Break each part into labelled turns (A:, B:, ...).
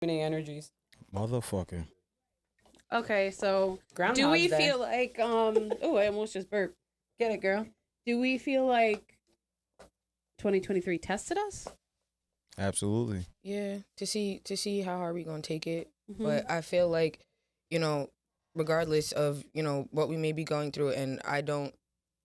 A: many energies.
B: Motherfucker.
C: Okay, so do
A: Groundhog's
C: we
A: Day.
C: feel like oh, I almost just burped.
A: Get it, girl.
C: Do we feel like 2023 tested us?
B: Absolutely.
D: Yeah, to see how hard we gonna take it.
C: Mhm.
D: But I feel like, regardless of what we may be going through, and I don't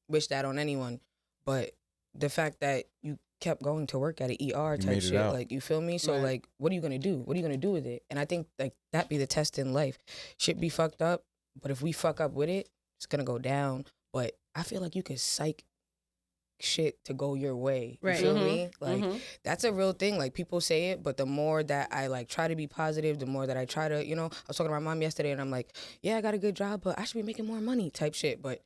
D: wish that on anyone, but the fact that you kept going to work at an ER
B: You
D: type
B: made it
D: shit,
B: out.
D: like, you feel me? So
A: Right.
D: like, what are you gonna do? What are you gonna do with it? And I think like that be the test in life. Shit be fucked up, but if we fuck up with it, it's gonna go down. But I feel like you could psych shit to go your way. You
C: Right.
D: feel
A: Mhm.
D: me? Like
A: Mhm.
D: that's a real thing. Like people say it, but the more that I like try to be positive, the more that I try to, I was talking to my mom yesterday and I'm like, yeah, I got a good job, but I should be making more money type shit. But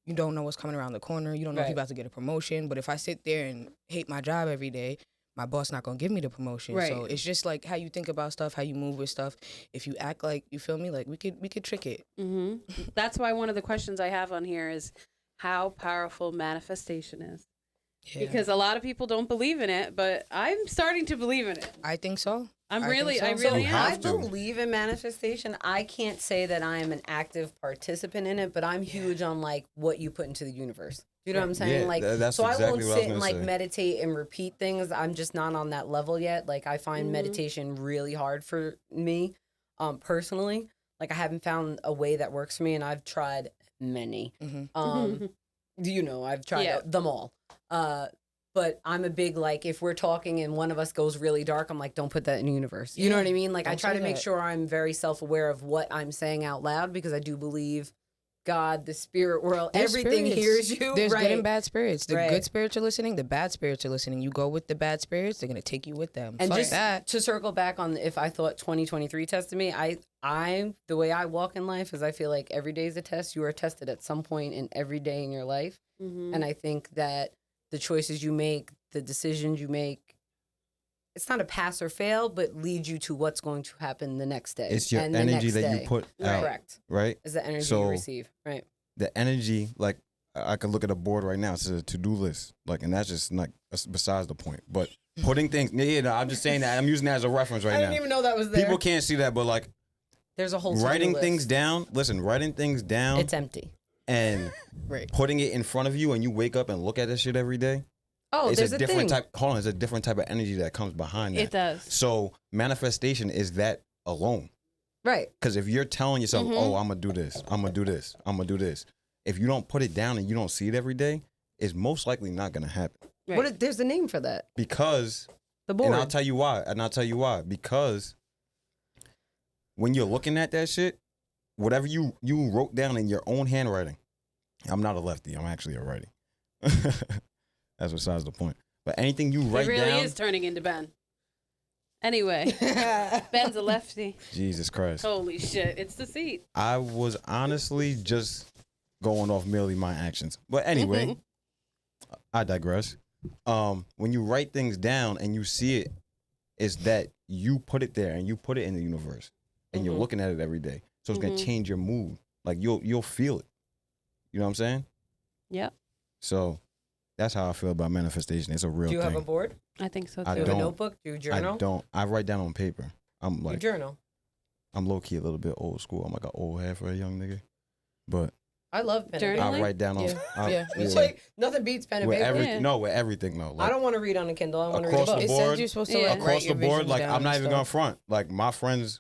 D: you don't know what's coming around the corner. You don't know if
A: Right.
D: you're about to get a promotion. But if I sit there and hate my job every day, my boss not gonna give me the promotion.
C: Right.
D: So it's just like how you think about stuff, how you move with stuff. If you act like, you feel me, like we could trick it.
C: That's why one of the questions I have on here is how powerful manifestation is.
D: Yeah.
C: Because a lot of people don't believe in it, but I'm starting to believe in it.
D: I think so.
C: I
D: think
C: really
D: so.
C: am.
B: You
A: I
B: have to.
A: believe in manifestation. I can't say that I am an active participant in it, but I'm huge on like what you put into the universe. You know what I'm saying?
B: Yeah,
A: like,
B: that's
A: so I
B: exactly
A: won't
B: what I was
A: sit and
B: gonna
A: like
B: say.
A: meditate and repeat things. I'm just not on that level yet. Like, I find meditation really hard for me, personally. Like, I haven't found a way that works for me, and I've tried many. I've tried
C: Yeah.
A: them all. But I'm a big, like, if we're talking and one of us goes really dark, I'm like, don't put that in the universe. You know
D: Yeah,
A: what I mean? Like, I
D: don't
A: try
D: say
A: to make
D: that.
A: sure I'm very self-aware of what I'm saying out loud, because I do believe God, the spirit world,
D: There's
A: everything
D: spirits.
A: hears you.
D: There's
A: right.
D: good and bad spirits. The
A: Right.
D: good spirits are listening. The bad spirits are listening. You go with the bad spirits, they're gonna take you with them.
A: And
D: Fuck
A: just
D: that.
A: to circle back on if I thought 2023 tested me, I the way I walk in life is I feel like every day is a test. You are tested at some point in every day in your life. And I think that the choices you make, the decisions you make, it's not a pass or fail, but lead you to what's going to happen the next day.
B: It's your
A: and the
B: energy
A: next
B: that
A: day.
B: you put out,
A: Correct.
B: right?
A: Is the energy
B: So-
A: you receive. Right.
B: The energy, like I could look at a board right now. It's a to-do list, like, and that's just like besides the point. But putting things, I'm just saying that I'm using that as a reference right
A: I
B: now.
A: didn't even know that was there.
B: People can't see that, but like
A: There's a whole
B: writing
A: to-do
B: things
A: list.
B: down. Listen, writing things down
A: It's empty.
B: and
D: Right.
B: putting it in front of you, and you wake up and look at this shit every day.
A: Oh,
B: It's
A: there's
B: a
A: a
B: different
A: thing.
B: type. Hold on, it's a different type of energy that comes behind that.
C: It does.
B: So manifestation is that alone.
A: Right.
B: Because if you're telling yourself, "Oh, I'm gonna do this. I'm gonna do this. I'm gonna do this," if you don't put it down and you don't see it every day, it's most likely not gonna happen.
C: Right.
A: There's a name for that.
B: Because,
A: The board.
B: and I'll tell you why. Because when you're looking at that shit, whatever you wrote down in your own handwriting, I'm not a lefty. I'm actually a righty. That's besides the point. But anything you write
C: It really
B: down,
C: is turning into Ben. Anyway, Ben's a lefty.
B: Jesus Christ.
C: Holy shit, it's the seat.
B: I was honestly just going off merely my actions. But anyway, I digress. When you write things down and you see it, it's that you put it there and you put it in the universe and you're looking at it every day. So it's gonna change your mood. Like you'll feel it. You know what I'm saying?
C: Yep,
B: So that's how I feel about manifestation. It's a real
A: Do you
B: thing.
A: have a board?
C: I think so
B: I
A: Do you
C: too.
A: have a
B: don't.
A: notebook? Do you journal?
B: I don't. I write down on paper. I'm
A: You
B: like,
A: journal.
B: I'm low key a little bit old school. I'm like an old head for a young nigga. But
A: I love pen and
C: Journaling?
A: paper.
B: I write down on.
D: Yeah.
B: I-
D: Yeah, me
A: It's
D: too.
A: like nothing beats pen and
B: with
A: paper.
B: everything.
C: Yeah.
B: No, with everything though.
A: I
B: Like,
A: don't want to read on a Kindle. I want to read a
B: Across
A: book.
B: the
D: It
B: board-
D: says you're supposed to
C: Yeah.
D: like
B: across
D: write
B: the
D: your
B: board,
D: visions
B: like
D: down
B: I'm not
D: and
B: even gonna
D: stuff.
B: front. Like my friends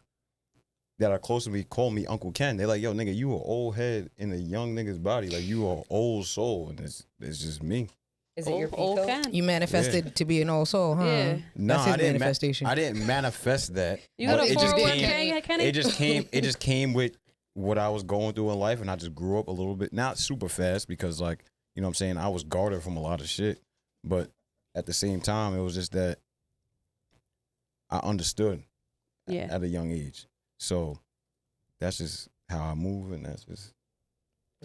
B: that are close to me call me Uncle Ken. They're like, "Yo, nigga, you an old head in a young nigga's body. Like you an old soul." And it's just me.
A: Is it your
C: Old
A: Pico?
C: Ken.
D: You manifested to be an old soul, huh?
C: Yeah.
B: No,
D: That's his
B: I didn't.
D: manifestation.
B: I didn't manifest that.
C: You got
B: But
C: a
B: it just
C: 401k,
B: came.
C: Kenny?
B: It just came. It just came with what I was going through in life, and I just grew up a little bit, not super fast, because like you know what I'm saying, I was guarded from a lot of shit, but at the same time, it was just that I understood
C: Yeah.
B: at a young age. So that's just how I move, and that's just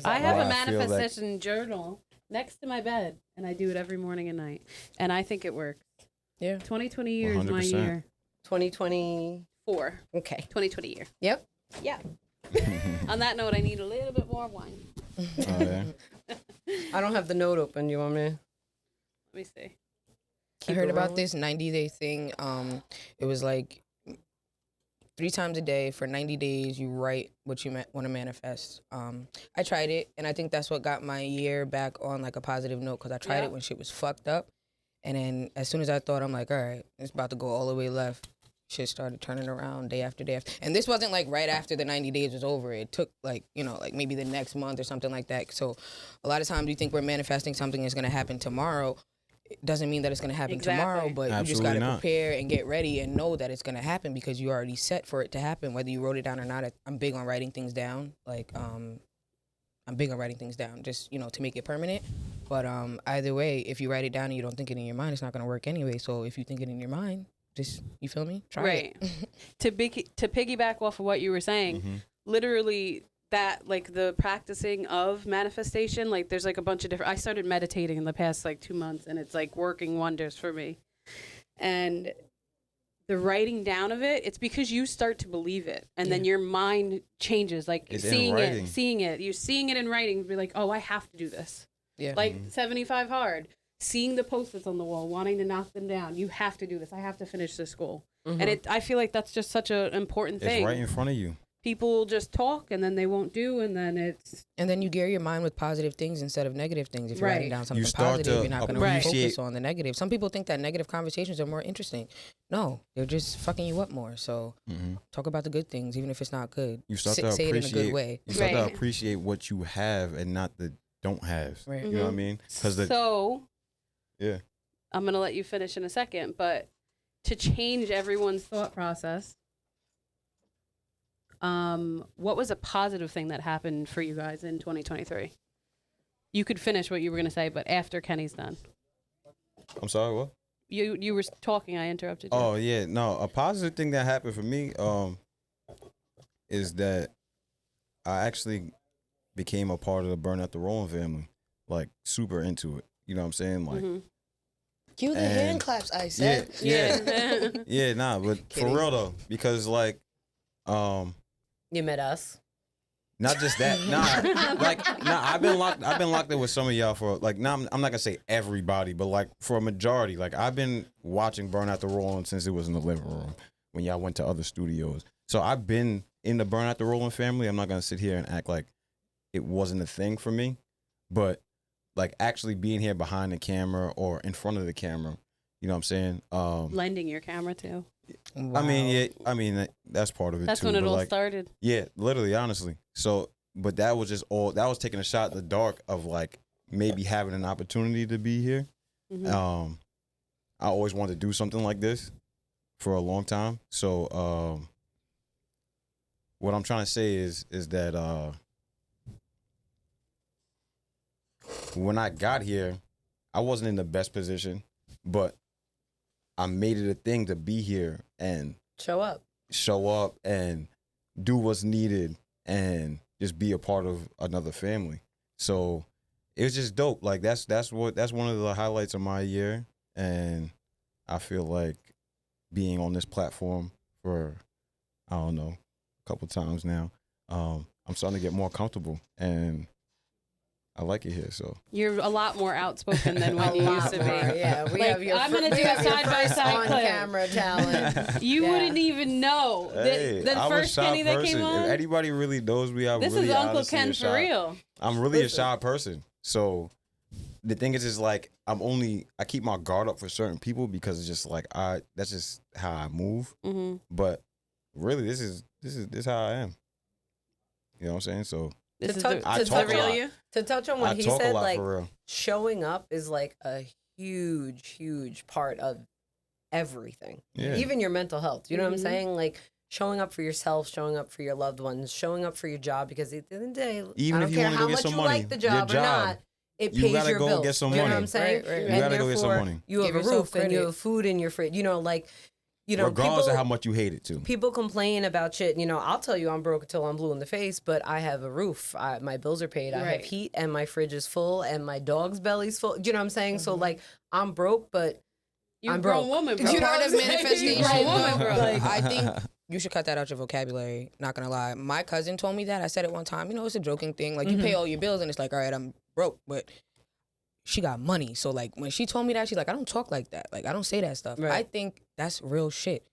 C: I have
B: why
C: a
B: I feel like-
C: manifestation journal next to my bed, and I do it every morning and night, and I think it works.
D: Yeah.
C: 2020 year is my
B: 100%.
C: year.
A: 2020.
C: 4.
A: Okay.
C: 2020 year.
A: Yep.
C: Yeah. On that note, I need a little bit more wine.
B: Oh, yeah.
A: I don't have the note open. You want me?
C: Let me see.
D: I
A: Keep
D: heard
A: it
D: about
A: rolling?
D: this 90-day thing. It was like 3 times a day for 90 days. You write what you want to manifest. I tried it, and I think that's what got my year back on like a positive note because I tried it when shit was fucked up. And then as soon as I thought, I'm like, all right, it's about to go all the way left. Shit started turning around day after day after. And this wasn't like right after the 90 days was over. It took like, like maybe the next month or something like that. So a lot of times we think we're manifesting something that's going to happen tomorrow. It doesn't mean that it's going to happen tomorrow, but you just got to prepare and get ready and know that it's going to happen because you already set for it to happen, whether you wrote it down or not. I'm big on writing things down. Like, I'm big on writing things down just, to make it permanent. But either way, if you write it down and you don't think it in your mind, it's not going to work anyway. So if you think it in your mind, just, you feel me? Try it.
C: To piggyback off of what you were saying, literally that, like, the practicing of manifestation, like, there's, like, a bunch of different... I started meditating in the past, like, 2 months, and it's, like, working wonders for me. And the writing down of it, it's because you start to believe it, and then your mind changes, like,
B: it's
C: seeing it. You're seeing it in writing, be like, oh, I have to do this.
D: Yeah.
C: Like, 75 hard. Seeing the Post-its on the wall, wanting to knock them down. You have to do this. I have to finish this goal. And I feel like that's just such an important thing.
B: It's right in front of you.
C: People just talk and then they won't do, and then it's...
D: And then you gear your mind with positive things instead of negative things. If you're writing down something positive, you're not going to focus on the negative. Some people think that negative conversations are more interesting. No, they're just fucking you up more. So talk about the good things, even if it's not good.
B: You start
D: say it in a good way.
B: You start to appreciate what you have and not the don't have.
D: Right.
B: You know what I mean?
C: Yeah. I'm going to let you finish in a second, but to change everyone's thought process, what was a positive thing that happened for you guys in 2023? You could finish what you were going to say, but after Kenny's done.
B: I'm sorry, what?
C: You were talking, I interrupted you.
B: Oh, yeah. No, a positive thing that happened for me is that I actually became a part of the Burn Out the Rolling family, like super into it. You know what I'm saying? Like,
D: cue the hand claps, I said.
B: Yeah. Yeah, nah, but for real though, because like,
A: you met us.
B: not just that, I've been locked in with some of y'all for like, I'm not gonna say everybody, but like for a majority, like I've been watching Burn Out the Rolling since it was in the living room when y'all went to other studios. So I've been in the Burn Out the Rolling family. I'm not gonna sit here and act like it wasn't a thing for me, but like actually being here behind the camera or in front of the camera, you know what I'm saying?
C: Lending your camera too.
D: Wow.
B: I mean, that's part of it too.
C: That's when it all
B: like,
C: started.
B: Yeah, literally, honestly. So, but that was just that was taking a shot in the dark of like maybe having an opportunity to be here. I always wanted to do something like this for a long time. So, what I'm trying to say is that when I got here, I wasn't in the best position, but I made it a thing to be here and
A: Show up
B: and do what's needed and just be a part of another family. So it was just dope. Like that's one of the highlights of my year, and I feel like being on this platform for I don't know a couple times now, I'm starting to get more comfortable and I like it here. So
C: you're a lot more outspoken than when you used to be.
A: Yeah, we have your.
C: I'm gonna do a side by side clip.
A: On-camera talent.
C: You wouldn't even know.
B: Hey,
C: the first Kenny that came on.
B: If anybody really knows me,
C: This
B: really
C: is Uncle Ken for real.
B: I'm really a shy person. So the thing is like I keep my guard up for certain people because it's just like that's just how I move. But really, this is how I am. You know what I'm saying? So.
A: To touch on what he said, like
B: for real.
A: Showing up is like a huge part of everything.
B: Yeah.
A: Even your mental health. You know what I'm saying? Like showing up for yourself, showing up for your loved ones, showing up for your job, because at the end of the day,
B: even
A: I don't care how much you like the job or not, it pays your bills.
B: Get some
A: you know
B: money.
A: what I'm saying?
D: Right.
B: You gotta go get some money.
A: You have a roof and you have food in your fridge. You know, like
B: regardless of how much you hate it too.
A: People complain about shit. You know, I'll tell you I'm broke until I'm blue in the face, but I have a roof. My bills are paid. I have heat and my fridge is full and my dog's belly's full. Do you know what I'm saying? So like I'm broke, but
C: You're
A: I'm
C: a grown
A: broke.
C: woman, bro.
D: It's part of manifestation.
C: You're a grown woman, bro.
D: Like, I think you should cut that out your vocabulary. Not gonna lie. My cousin told me that. I said it one time. You know, it's a joking thing. Like you pay all your bills and it's like, all right, I'm broke, but she got money. So like when she told me that, she's like, I don't talk like that. Like I don't say that stuff. Right. I think that's real shit.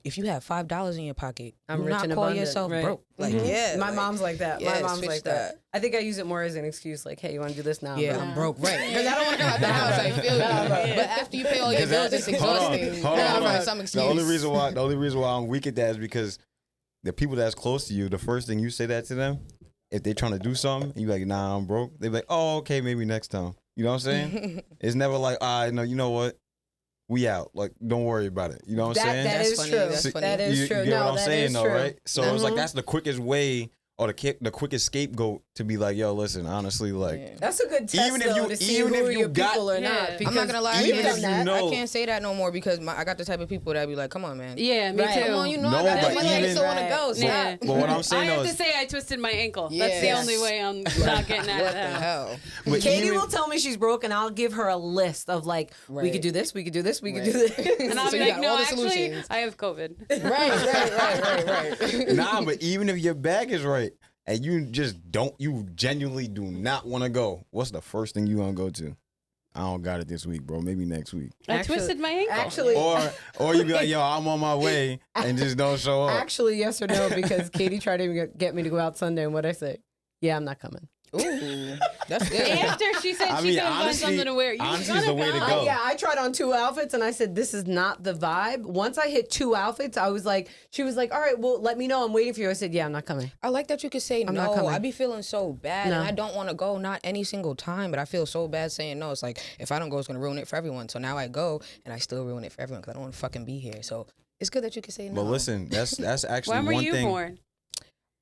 D: if you have $5 in your pocket,
A: I'm
D: do
A: rich
D: not
A: and
D: call
A: abundant,
D: yourself
A: right.
D: broke. Like, yeah.
A: My
D: like,
A: mom's like that.
D: yeah,
A: My mom's
D: switch
A: like that. I think I use it more as an excuse, like, hey, you want to do this now?
D: Yeah,
A: bro?
D: I'm broke, right? Because I don't want to come out the house. I feel you. But after you pay all your bills, it's exhausting.
B: Hold on.
D: Find some excuse.
B: The only reason why I'm weak at that is because the people that's close to you, the first thing you say that to them, if they're trying to do something, and you like, nah, I'm broke. They be like, oh, okay, maybe next time. You know what I'm saying? It's never like, no, you know what? We out. Like, don't worry about it. You know what I'm saying?
A: That
D: That's
A: is
D: funny.
A: true.
D: That's funny.
A: That is
B: you
A: true.
B: get
A: No,
B: what I'm
A: that
B: saying,
A: is
B: though,
A: true.
B: right? So it's like that's the quickest way or the quickest scapegoat to be like, yo, listen, honestly, like,
D: Yeah.
A: That's a good test,
B: Even if
A: though,
B: you-
A: to see
B: even
A: who
B: if
A: are
B: you
A: your
B: got-
A: people or
C: Yeah.
A: not.
C: I'm
A: Because
D: I'm not gonna lie,
B: even
A: you've
B: if
A: done
B: you
A: that.
B: know-
D: I can't say that no more because I got the type of people that be like, come on, man.
C: Yeah, me
A: Right.
C: too.
D: Come on, you know
B: No,
D: I got
B: but
D: that money. I
B: even-
D: just don't want to go. Stop.
C: Yeah.
B: but what I'm
C: I
B: saying
C: have
B: though
C: to
B: is,
C: say I twisted my ankle. That's the
D: Yes.
C: only way I'm not getting out
D: What
C: of
D: the
C: the house.
D: hell?
B: but
A: Katie
B: even-
A: will tell me she's broke, and I'll give her a list of like, we
D: Right.
A: could do this, we could do this, we could
D: Right.
A: do this.
C: And I'll
D: So
C: be
D: you
C: like,
D: got
C: no,
D: all the
C: actually,
D: solutions.
C: I have COVID.
D: Right.
B: Nah, but even if your bag is right and you genuinely do not want to go, what's the first thing you gonna go to? I don't got it this week, bro. Maybe next week.
C: I twisted my ankle.
A: Actually,
B: Or you be like, yo, I'm on my way and just don't show up.
A: actually, yes or no, because Katie tried to get me to go out Sunday, and what I say? Yeah, I'm not coming.
D: Ooh, that's good.
C: After she said
B: I
C: she
B: mean,
C: couldn't find
B: honestly-
C: something to wear, you
B: honestly,
C: gonna
B: it's the way to
C: go.
B: go.
A: Yeah, I tried on 2 outfits, and I said, this is not the vibe. Once I hit 2 outfits, I was like, she was like, all right, well, let me know. I'm waiting for you. I said, yeah, I'm not coming.
D: I like that you could say
A: I'm not
D: no.
A: coming.
D: I be feeling so bad,
A: No.
D: and I don't want to go. Not any single time, but I feel so bad saying no. It's like if I don't go, it's gonna ruin it for everyone. So now I go, and I still ruin it for everyone because I don't want to fucking be here. So it's good that you can say no.
B: But listen, that's actually
C: When were
B: one
C: you
B: thing.
C: born?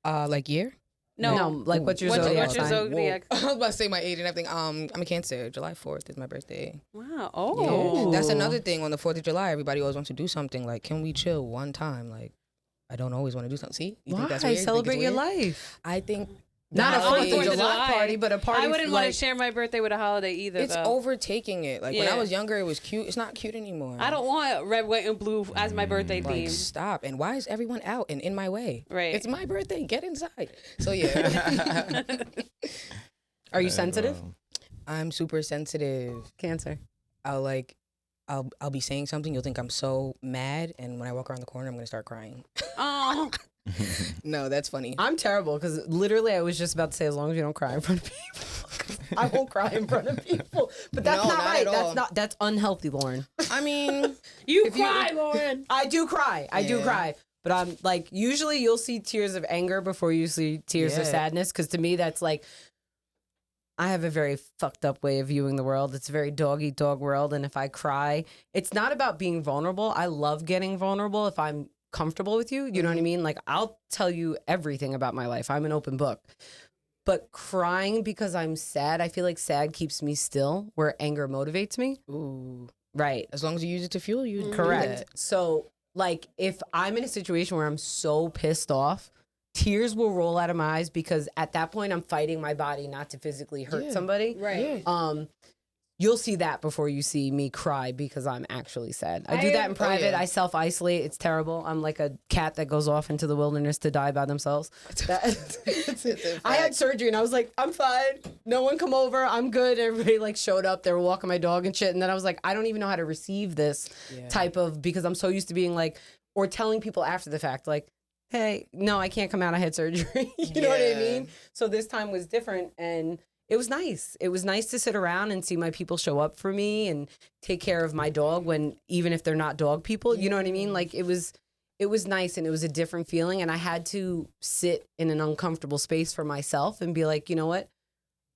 D: like year.
A: No, like, what's your
C: What's
A: zodiac
C: your
A: sign?
C: zodiac?
D: I was about to say my age and everything. I'm a Cancer. July 4th is my birthday.
C: Wow. Oh.
D: Yeah. That's another thing. On the 4th of July, everybody always wants to do something. Like, can we chill one time? Like, I don't always want to do something. See, you think that's
A: Why?
D: weird? You think
A: Celebrate
D: it's
A: your
D: weird?
A: life.
D: I think
A: Not a
D: the
A: 4th
D: holidays-
A: of
C: 4th of
A: July
C: July.
A: party, but a party.
C: I wouldn't
A: for,
C: want to
A: like,
C: share my birthday with a holiday either.
D: It's
C: though.
D: overtaking it. Like when I
C: Yeah.
D: was younger, it was cute. It's not cute anymore.
C: I don't want red, white, and blue as my birthday
D: like
C: theme.
D: stop. And why is everyone out and in my way?
C: Right.
D: It's my birthday. Get inside. So yeah,
A: Are you sensitive?
D: I'm super sensitive.
A: Cancer.
D: I'll be saying something. You'll think I'm so mad, and when I walk around the corner, I'm gonna start crying.
C: Oh,
D: No, that's funny.
A: I'm terrible because literally I was just about to say, as long as you don't cry in front of people, I won't cry in front of people. But that's
D: No,
A: not
D: not
A: right.
D: at all.
A: That's unhealthy, Lauren.
D: I mean,
C: you
D: If you-
C: cry, Lauren.
A: I do cry. I do
D: Yeah.
A: cry. But I'm like, usually you'll see tears of anger before you see tears of
D: Yeah.
A: sadness. Because to me, that's like, I have a very fucked up way of viewing the world. It's a very dog eat dog world. And if I cry, it's not about being vulnerable. I love getting vulnerable if I'm comfortable with you. You know what I mean? Like, I'll tell you everything about my life. I'm an open book. But crying because I'm sad, I feel like sad keeps me still, where anger motivates me.
D: ooh.
A: Right.
D: As long as you use it to fuel you, do
A: Correct.
D: that.
A: So, like, if I'm in a situation where I'm so pissed off, tears will roll out of my eyes because at that point I'm fighting my body not to physically hurt
D: Yeah.
A: somebody.
C: Right.
A: You'll see that before you see me cry because I'm actually sad. I do
C: I-
A: that in
D: oh,
A: private.
D: yeah.
A: I self-isolate. It's terrible. I'm like a cat that goes off into the wilderness to die by themselves. I had surgery and I was like, I'm fine. No one come over. I'm good. Everybody like showed up. They were walking my dog and shit. And then I was like, I don't even know how to receive this
D: Yeah.
A: type of, because I'm so used to being like, or telling people after the fact, like, hey, no, I can't come out. I had surgery. You know what I
D: Yeah.
A: mean? So this time was different and it was nice. It was nice to sit around and see my people show up for me and take care of my dog when, even if they're not dog people, you know what I mean? Like it was nice and it was a different feeling. And I had to sit in an uncomfortable space for myself and be like, you know what?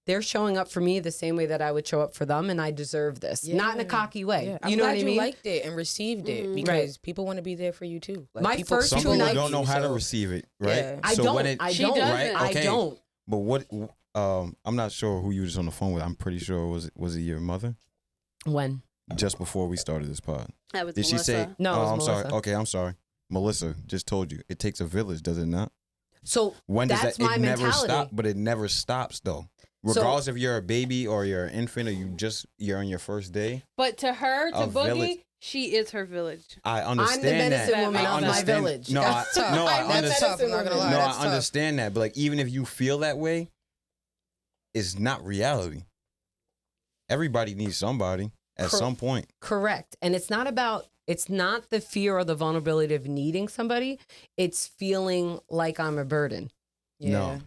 A: They're showing up for me the same way that I would show up for them, and I deserve this. Not in a
D: Yeah.
A: cocky way.
D: Yeah. I'm
A: You know
D: glad
A: what I
D: you
A: mean?
D: liked it and received it because people want to be there for you too. Like,
A: My
D: people,
A: first
B: Some
A: two
B: people
A: nights-
B: don't know how to
D: so-
B: receive it, right?
D: Yeah.
A: I
B: So
A: don't.
B: when it,
A: I
C: She
A: don't.
C: doesn't.
B: right?
A: I
B: Okay.
A: don't.
B: But what? I'm not sure who you were just on the phone with. I'm pretty sure was it your mother?
A: When?
B: Just before we started this pod,
C: That was
B: did she say?
C: Melissa.
A: No, it was
B: I'm sorry.
A: Melissa.
B: Okay, I'm sorry. Melissa just told you it takes a village, does it not?
A: So
B: When does
A: that's
B: that?
A: my
B: It never
A: mentality.
B: stops, but it never stops though.
A: So-
B: Regardless if you're a baby or you're an infant or you're on your first day.
C: But to her, to
B: A
C: Boogie,
B: village.
C: she is her village.
B: I understand
A: medicine
B: that.
A: woman
B: I
A: of my
B: understand-
A: village.
B: No,
D: That's tough.
B: no, I
A: I'm the
D: That's tough. I'm not gonna lie.
B: No,
D: That's
B: I
D: tough.
B: understand that, but like even if you feel that way, it's not reality. Everybody needs somebody at some point.
A: Correct. And it's not about It's not the fear or the vulnerability of needing somebody. It's feeling like I'm a burden.
B: No.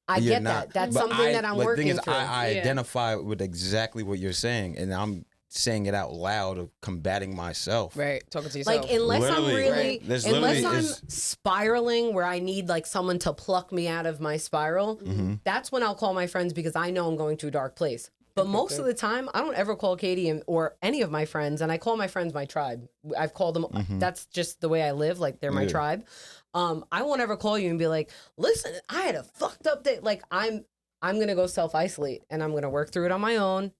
A: I
B: You're
A: get
B: not.
A: that. That's
B: But
A: something that I'm
B: but
A: working
B: the thing is,
A: through.
B: I
C: Yeah.
B: identify with exactly what you're saying, and I'm saying it out loud of combating myself.
D: Right, talking to yourself.
A: Like unless
B: Literally,
A: I'm really,
B: right. This
A: unless
B: literally
A: I'm
B: is-
A: spiraling where I need like someone to pluck me out of my spiral, that's when I'll call my friends because I know I'm going to a dark place. But most of the time, I don't ever call Katie or any of my friends, and I call my friends my tribe. I've called them. That's just the way I live. Like they're my tribe. I won't ever call you and be like, "Listen, I had a fucked up day." Like I'm gonna go self isolate and I'm gonna work through it on my own.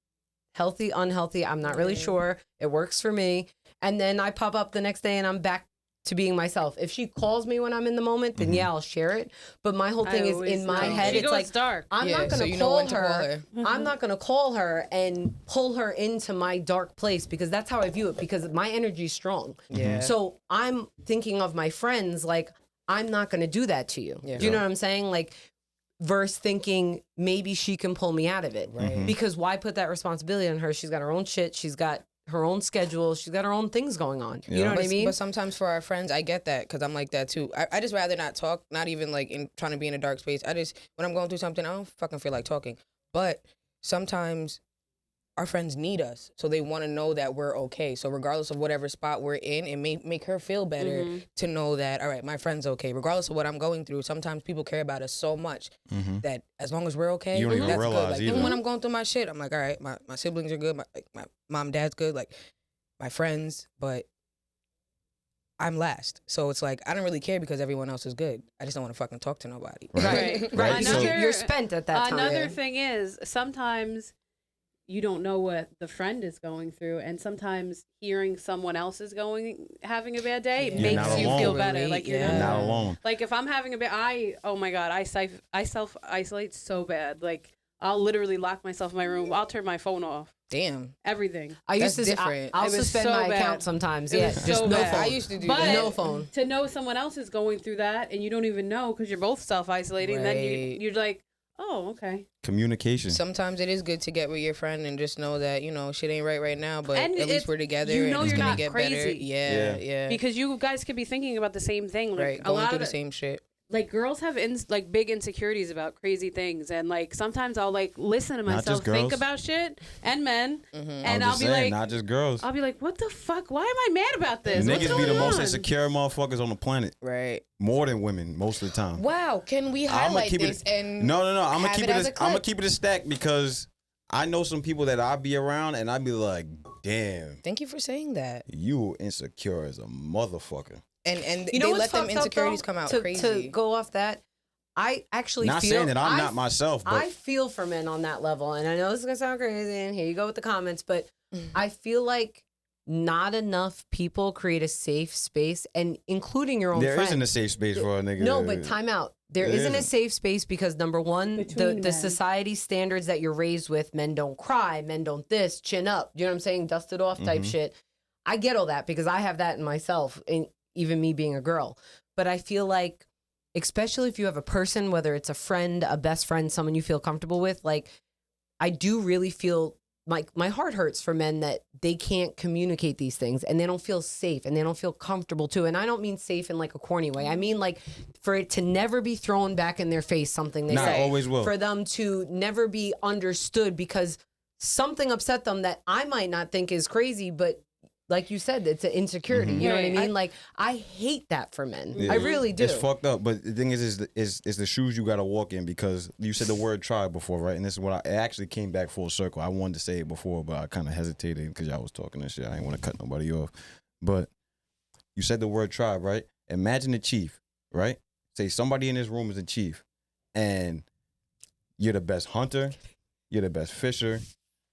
A: Healthy, unhealthy, I'm not really sure. It works for me. And then I pop up the next day and I'm back to being myself. If she calls me when I'm in the moment, then yeah, I'll share it. But my whole thing is in my head,
C: She
A: it's
C: goes
A: like
C: dark.
A: I'm
D: Yeah,
A: not gonna
D: so you know
A: call
D: when to
A: her.
D: call her.
A: I'm not gonna call her and pull her into my dark place because that's how I view it because my energy's strong.
D: Yeah.
A: So I'm thinking of my friends like I'm not gonna do that to you.
D: Yeah.
A: Do you know what I'm saying? Like versus thinking maybe she can pull me out of it.
D: Right.
A: Because why put that responsibility on her? She's got her own shit. She's got her own schedule. She's got her own things going on. You know what I mean?
D: But sometimes for our friends, I get that because I'm like that too. I just rather not talk, not even like in trying to be in a dark space. I just, when I'm going through something, I don't fucking feel like talking. But sometimes our friends need us. So they want to know that we're okay. So regardless of whatever spot we're in, it may make her feel better to know that, all right, my friend's okay. Regardless of what I'm going through, sometimes people care about us so much that as long as we're okay,
B: You don't even
D: that's
B: realize
D: good. Like,
B: either.
D: even when I'm going through my shit, I'm like, all right, my siblings are good. My mom, dad's good. Like, my friends, but I'm last. So it's like, I don't really care because everyone else is good. I just don't want to fucking talk to nobody.
C: Right.
B: Right.
A: Because
B: So-
A: you're spent at that time.
C: Another thing is sometimes you don't know what the friend is going through, and sometimes hearing someone else is having a bad day
B: You're
C: makes
B: not
C: you
B: alone.
C: feel better. Like you're
D: Yeah.
B: Not alone.
C: Like if I'm having a bad, oh my god, I self isolate so bad. Like I'll literally lock myself in my room. I'll turn my phone off.
D: Damn.
C: Everything.
A: I used
D: That's
A: to.
D: different.
A: I'll
C: It was
A: suspend
C: so
A: my
C: bad.
A: account sometimes.
C: It
A: Yeah,
C: was
A: just
C: so
A: no
C: bad.
A: phone.
D: I used to do
C: But
D: that.
A: No phone.
C: To know someone else is going through that and you don't even know because you're both self isolating, then
D: Right.
C: you're like, oh, okay.
B: Communication.
D: Sometimes it is good to get with your friend and just know that, you know, shit ain't right now, but
C: And
D: at
C: it's-
D: least we're together
C: you
D: and
C: know
D: it's
C: you're
D: gonna
C: not
D: get better.
C: crazy.
D: Yeah,
B: Yeah.
D: yeah.
C: Because you guys could be thinking about the same thing. Like
D: right,
C: a
D: going
C: lot
D: through
C: of
D: the same shit.
C: like girls have like big insecurities about crazy things, and like sometimes I'll like listen to
B: Not
C: myself
B: just
C: think
B: girls.
C: about shit, and men, and
B: I'm
C: I'll
B: just
C: be
B: saying,
C: like,
B: not just girls.
C: I'll be like, what the fuck? Why am I mad about this? What's
B: Niggas be
C: going
B: the most
C: on?
B: insecure motherfuckers on the planet.
D: Right.
B: More than women most of the time.
D: Wow, can we
B: I'ma
D: highlight
B: keep
D: this
B: it.
D: and
B: No. I'm gonna
D: have
B: keep
D: it
B: it.
D: as a
B: I'm gonna
D: clip?
B: keep it a stack because I know some people that I be around and I be like, damn,
D: Thank you for saying that.
B: you insecure as a motherfucker.
D: And
A: You know
D: they
A: what's
D: let them
A: fucked up,
D: insecurities
A: though?
D: come out
A: to,
D: crazy.
A: To go off that, I actually
B: Not
A: feel
B: saying that I'm
A: I-
B: not myself, but
A: I feel for men on that level, and I know this is gonna sound crazy, and here you go with the comments, but I feel like not enough people create a safe space, and including your own
B: there
A: friends.
B: isn't a safe space for a nigga.
A: No, but time out. There
B: There
A: isn't a
B: isn't.
A: safe space because number one,
C: Between
A: the
C: men.
A: society standards that you're raised with, men don't cry, men don't this, chin up. You know what I'm saying? Dust it off type shit. I get all that because I have that in myself, and even me being a girl. But I feel like, especially if you have a person, whether it's a friend, a best friend, someone you feel comfortable with, like I do really feel like my heart hurts for men that they can't communicate these things and they don't feel safe and they don't feel comfortable too. And I don't mean safe in like a corny way. I mean like for it to never be thrown back in their face, something they
B: Nah,
A: say.
B: always will.
A: For them to never be understood because something upset them that I might not think is crazy, but like you said, it's an insecurity. You know what I
C: Right.
A: mean? Like I hate that for men.
B: Yeah.
A: I really do.
B: It's fucked up. But the thing is the shoes you got to walk in because you said the word tribe before, right? And this is what it actually came back full circle. I wanted to say it before, but I kind of hesitated because y'all was talking and shit. I didn't want to cut nobody off. But you said the word tribe, right? Imagine the chief, right? Say somebody in this room is a chief, and you're the best hunter, you're the best fisher,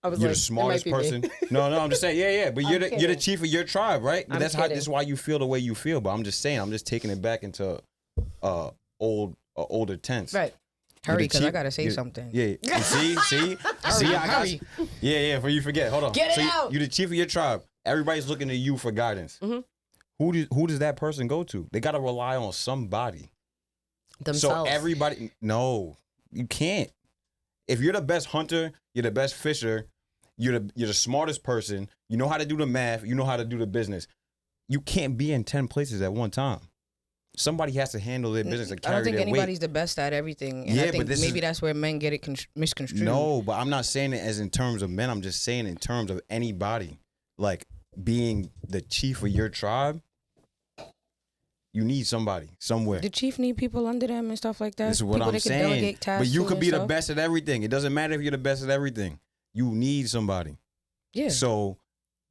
A: I was
B: you're
A: like,
B: the smartest
A: it might be me.
B: person. No, I'm just saying, yeah. But you're
A: I'm
B: the
A: kidding.
B: chief of your tribe, right? But
A: I'm
B: that's
A: kidding.
B: that's why you feel the way you feel. But I'm just saying, I'm just taking it back into older tense.
A: Right.
B: You're
D: Hurry,
B: the
D: because I
B: chief-
D: gotta say
B: you're-
D: something.
B: Yeah. You see, I got
D: hurry.
B: you. Yeah. Before you forget, hold on.
A: Get it
B: so
A: out.
B: You're the chief of your tribe. Everybody's looking to you for guidance.
A: Mhm.
B: Who does that person go to? They got to rely on somebody.
A: Themselves.
B: So everybody, no, you can't. If you're the best hunter, you're the best fisher, you're the smartest person, you know how to do the math, you know how to do the business. you can't be in 10 places at one time. Somebody has to handle their business and
D: I
B: carry
D: don't think
B: their
D: anybody's
B: weight.
D: the best at everything. And
B: Yeah,
D: I think
B: but this
D: maybe
B: is-
D: that's where men get it misconstrued.
B: No, but I'm not saying it as in terms of men. I'm just saying in terms of anybody. Like being the chief of your tribe, you need somebody somewhere.
D: The chief need people under them and stuff like that.
B: This is what
D: People
B: I'm
D: they can
B: saying.
D: delegate tasks
B: But you
D: to
B: could
D: and
B: be the
D: stuff.
B: best at everything. It doesn't matter if you're the best at everything. You need somebody.
D: Yeah.
B: So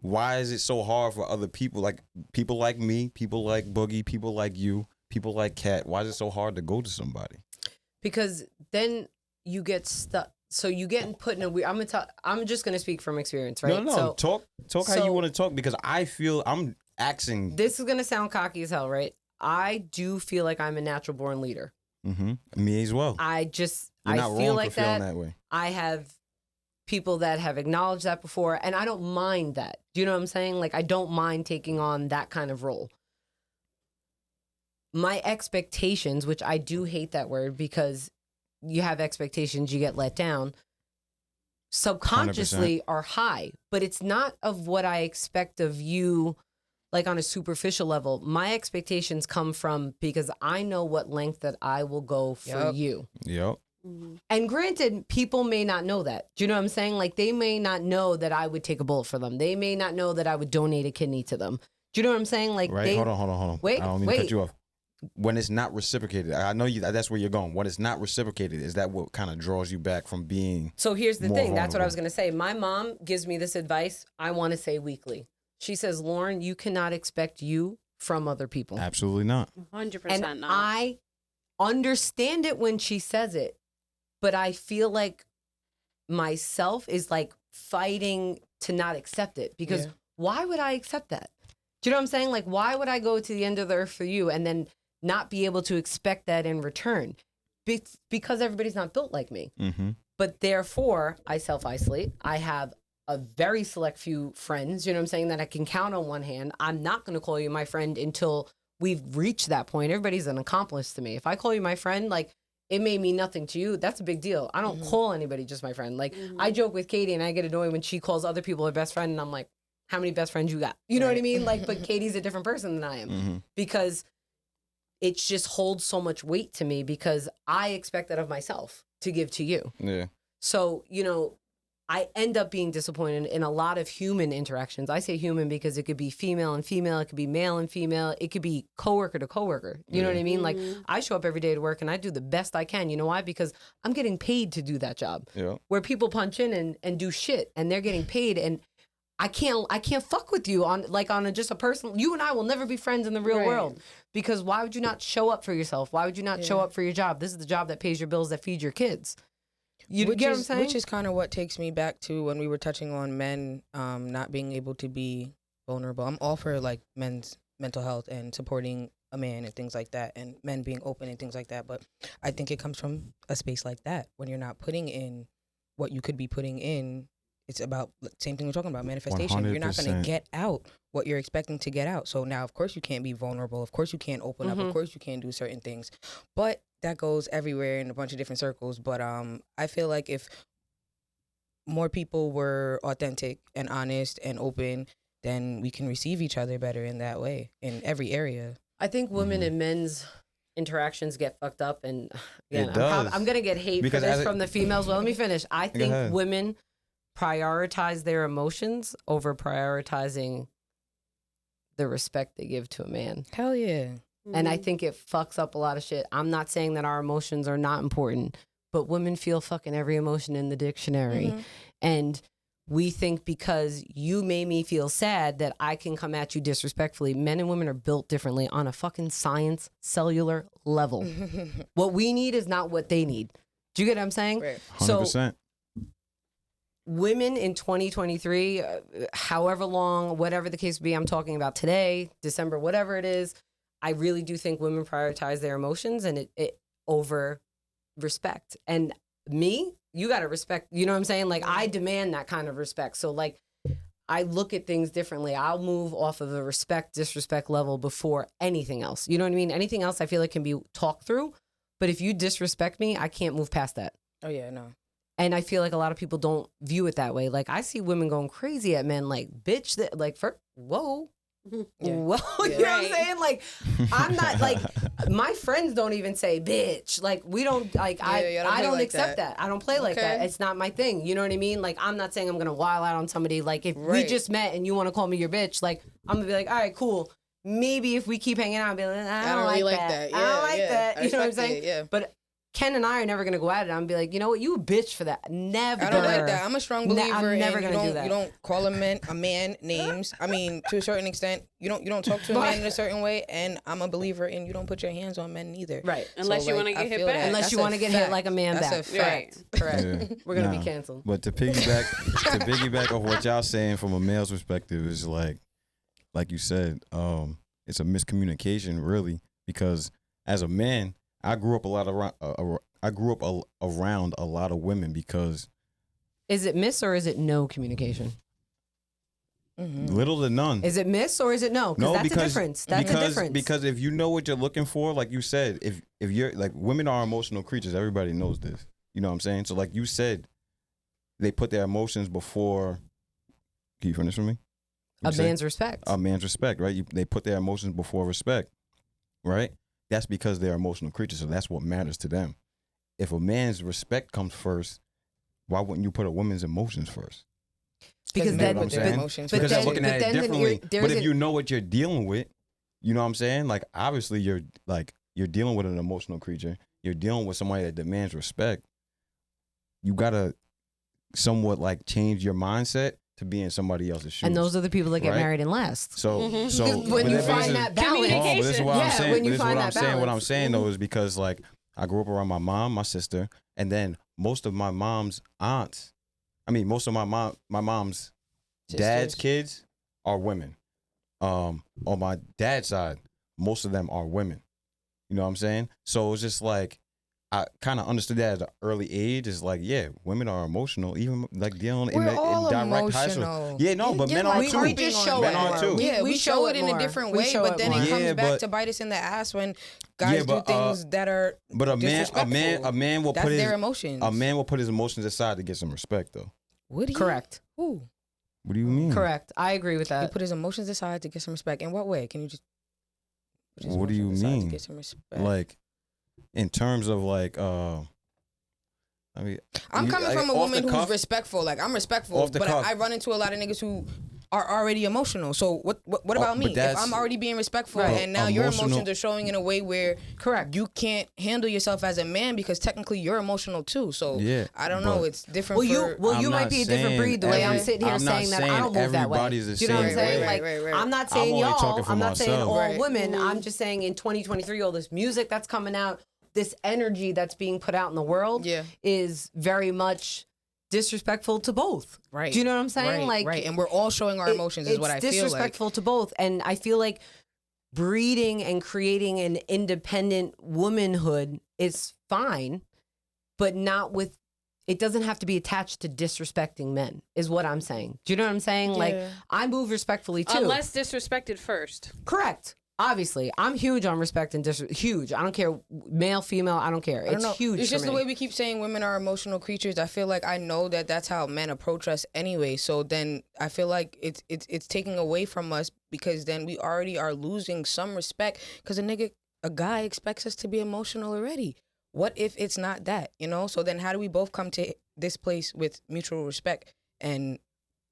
B: why is it so hard for other people, like people like me, people like Boogie, people like you, people like Kat? Why is it so hard to go to somebody?
A: Because then you get stuck. So you get put in a weird. I'm just gonna speak from experience, right?
B: No.
A: So
B: Talk how
A: so-
B: you want to talk, because I feel I'm asking.
A: this is gonna sound cocky as hell, right? I do feel like I'm a natural born leader.
B: Me as well.
A: I
B: You're not
A: feel
B: wrong
A: like
B: for feeling
A: that.
B: that way.
A: I have people that have acknowledged that before, and I don't mind that. Do you know what I'm saying? Like, I don't mind taking on that kind of role. My expectations, which I do hate that word because you have expectations, you get let down, subconsciously are high, but it's not of what I expect of you, like on a superficial level. My expectations come from because I know what length that I will go for
D: Yup.
A: you.
B: Yep.
A: And granted, people may not know that. Do you know what I'm saying? Like, they may not know that I would take a bullet for them. They may not know that I would donate a kidney to them. Do you know what I'm saying? Like,
B: Right. Hold on.
A: Wait,
B: I don't mean to cut
A: wait.
B: you off. When it's not reciprocated, I know you. That's where you're going. When it's not reciprocated, is that what kind of draws you back from being?
A: So here's the
B: more
A: thing. That's what I
B: vulnerable?
A: was going to say. My mom gives me this advice. I want to say weekly. She says, Lauren, you cannot expect you from other people.
B: Absolutely not.
C: 100%
A: And
C: not.
A: I understand it when she says it, but I feel like myself is like fighting to not accept it, because
D: Yeah.
A: why would I accept that? Do you know what I'm saying? Like, why would I go to the end of the earth for you and then not be able to expect that in return? Because everybody's not built like me.
B: Mm-hmm.
A: But therefore, I self-isolate. I have a very select few friends, you know what I'm saying, that I can count on one hand. I'm not going to call you my friend until we've reached that point. Everybody's an accomplice to me. If I call you my friend, like, it may mean nothing to you. That's a big deal. I don't call anybody just my friend. Like, I joke with Katie and I get annoyed when she calls other people her best friend, and I'm like, how many best friends you got? You know what I mean? Like, but Katie's a different person than I am, because it just holds so much weight to me, because I expect that of myself to give to you.
B: Yeah.
A: So, you know, I end up being disappointed in a lot of human interactions. I say human because it could be female and female, it could be male and female, it could be coworker to coworker. You know what I mean? Like, I show up every day to work and I do the best I can. You know why? Because I'm getting paid to do that job.
B: Yeah.
A: Where people punch in and do shit and they're getting paid, and I can't fuck with you on just a personal. You and I will never be friends in the real
C: Right.
A: world, because why would you not show up for yourself? Why would you not show up for your job? This is the job that pays your bills, that feeds your kids. You get what I'm saying?
D: Which is kind of what takes me back to when we were touching on men not being able to be vulnerable. I'm all for like men's mental health and supporting a man and things like that, and men being open and things like that. But I think it comes from a space like that, when you're not putting in what you could be putting in. It's about same thing we're talking about, manifestation. You're not going
B: 100%.
D: to get out what you're expecting to get out. So now, of course, you can't be vulnerable. Of course, you can't open up. Of course, you can't do certain things. But that goes everywhere in a bunch of different circles. But I feel like if more people were authentic and honest and open, then we can receive each other better in that way in every area.
A: I think women and men's interactions get fucked up, and again,
B: It does.
A: I'm gonna get hate
B: Because
A: for this
B: as
A: from the females. Well, let me finish. I
B: Go
A: think
B: ahead.
A: women prioritize their emotions over prioritizing the respect they give to a man.
D: Hell yeah.
A: And I think it fucks up a lot of shit. I'm not saying that our emotions are not important, but women feel fucking every emotion in the dictionary. And we think because you made me feel sad that I can come at you disrespectfully. Men and women are built differently on a fucking science cellular level. What we need is not what they need. Do you get what I'm saying?
D: Right.
B: 100%.
A: Women in 2023, however long, whatever the case be, I'm talking about today, December, whatever it is, I really do think women prioritize their emotions and it over respect. And me, you got to respect, you know what I'm saying? Like, I demand that kind of respect. So, like, I look at things differently. I'll move off of a respect, disrespect level before anything else. You know what I mean? Anything else I feel like can be talked through. But if you disrespect me, I can't move past that.
D: Oh, yeah, no.
A: And I feel like a lot of people don't view it that way. Like, I see women going crazy at men, like, bitch, that, like, whoa,
D: Yeah.
A: Well, you know what I'm saying? Like, I'm not like my friends don't even say bitch. Like, we don't like I don't
D: like
A: accept that. I don't play like that.
D: Okay.
A: It's not my thing. You know what I mean? Like, I'm not saying I'm gonna wild out on somebody. Like, if we
D: Right.
A: just met and you want to call me your bitch, like I'm gonna be like, all right, cool. Maybe if we keep hanging out, I'll be like, I don't
D: really
A: like
D: like
A: that.
D: that.
A: I don't
D: Yeah,
A: like
D: yeah.
A: that.
D: I
A: You know what I'm
D: respect
A: saying?
D: it, yeah.
A: But Ken and I are never gonna go at it. I'm gonna be like, you know what, you a bitch for that. Never.
D: I don't like that. I'm a strong believer.
A: I'm never
D: in
A: gonna do that.
D: You don't call a man names. I mean, to a certain extent, you don't talk to a man in a certain way. And I'm a believer in you don't put your hands on men neither.
A: Right.
C: Unless you want to
D: I
C: get hit
D: feel
C: back.
D: that.
A: Unless
D: That's
A: you
D: a
A: want to get hit
D: fact.
A: like a man
D: That's
A: back.
D: a fact.
A: Correct.
B: Yeah.
A: We're gonna
B: Nah.
A: be canceled.
B: But to piggyback off what y'all saying from a male's perspective is like you said, it's a miscommunication really, because as a man, I grew up around a lot of women because
A: Is it miss or is it no communication?
B: little to none.
A: Is it miss or is it no?
B: No,
A: That's
B: because
A: a difference. That's a difference.
B: Because if you know what you're looking for, like you said, if you're like, women are emotional creatures, everybody knows this. You know what I'm saying? So like you said, they put their emotions before. Can you finish for me?
A: a man's respect.
B: A man's respect, right? They put their emotions before respect, right? That's because they're emotional creatures, so that's what matters to them. If a man's respect comes first, why wouldn't you put a woman's emotions first?
A: Because
B: You know
A: then,
B: what I'm saying?
D: emotions
B: Because
A: then-
B: they're looking at it
A: then
B: differently.
A: there's
B: But if
A: an-
B: you know what you're dealing with, you know what I'm saying? Like, obviously, you're dealing with an emotional creature. You're dealing with somebody that demands respect. You gotta somewhat like change your mindset to be in somebody else's shoes.
A: and those are the people that get
B: right?
A: married and last.
B: So
A: when
B: but
A: you
B: that
A: find
B: reason-
A: that balance,
B: Oh, but this is what
A: Yeah,
B: I'm saying.
A: when you
B: This is
A: find
B: what I'm
A: that
B: saying. What I'm
A: balance.
B: saying though is because like I grew up around my mom, my sister, and then most of my mom's aunts. I mean, most of my mom's dad's
D: Sisters.
B: kids are women. On my dad's side, most of them are women. You know what I'm saying? So it's just like I kind of understood that at an early age. It's like, yeah, women are emotional, even like dealing in
D: We're all
B: direct high school.
D: emotional.
B: Yeah, no, but men are
D: like
B: too.
A: we just show
B: Men
A: it
B: are
A: more.
B: too.
D: Yeah, we show it in
A: more.
D: a different
A: We
D: way,
A: show
D: but
A: it
D: then
A: more.
D: it comes
B: Yeah,
D: back
B: but-
D: to bite us in the ass when guys
B: Yeah, but,
D: do things that are
B: But a man will
D: that's
B: put
D: their
B: his
D: emotions.
B: a man will put his emotions aside to get some respect, though.
D: Would he?
A: Correct.
D: Who?
B: What do you mean?
A: Correct. I agree with
D: He
A: that.
D: put his emotions aside to get some respect. In what way? Can you just? Put his
B: What do you
D: emotions aside
B: mean?
D: To get some respect.
B: Like, in terms of like, I mean,
D: I'm
B: you-
D: coming
B: like,
D: from a
B: off
D: woman
B: the
D: who's
B: cuff-
D: respectful. Like I'm respectful,
B: Off the
D: but
B: cuff.
D: I run into a lot of niggas who are already emotional. So what about me?
B: but
D: If
B: that's-
D: I'm already being respectful
A: Right.
D: and now your
B: Emotional-
D: emotions are showing in a way where
A: Correct.
D: you can't handle yourself as a man because technically you're emotional too. So
B: Yeah,
D: I don't know.
B: but-
D: It's different.
A: Well,
B: I'm
A: you might
B: not
A: be a different
B: saying
A: breed. The way I'm
B: every-
A: sitting here
B: I'm not
A: saying that I
B: saying
A: don't move that way.
B: everybody's the
A: Do you know what I'm
B: same
A: saying?
B: way.
A: Like,
D: Right.
A: I'm not
B: I'm
A: saying
B: only
A: y'all.
B: talking for
A: I'm not saying
B: myself.
A: all
D: Right.
A: women. I'm just saying in 2023, all this music that's coming out, this energy that's being put out in the world,
D: Yeah.
A: is very much disrespectful to both.
D: Right.
A: Do you know what I'm saying?
D: Right, right. And we're all showing our emotions is what I feel
A: It's
D: like.
A: disrespectful to both. And I feel like breeding and creating an independent womanhood is fine, but not with, it doesn't have to be attached to disrespecting men, is what I'm saying. Do you know what I'm saying? Like,
D: Yeah.
A: I move respectfully too.
C: Unless disrespected first.
A: Correct. Obviously, I'm huge on respect and huge. I don't care, male, female. I don't care.
D: I don't
A: It's
D: know.
A: huge.
D: It's
A: for
D: just
A: me.
D: the way we keep saying women are emotional creatures. I feel like I know that that's how men approach us anyway. So then I feel like it's taking away from us because then we already are losing some respect because a guy expects us to be emotional already. What if it's not that? You know. So then how do we both come to this place with mutual respect and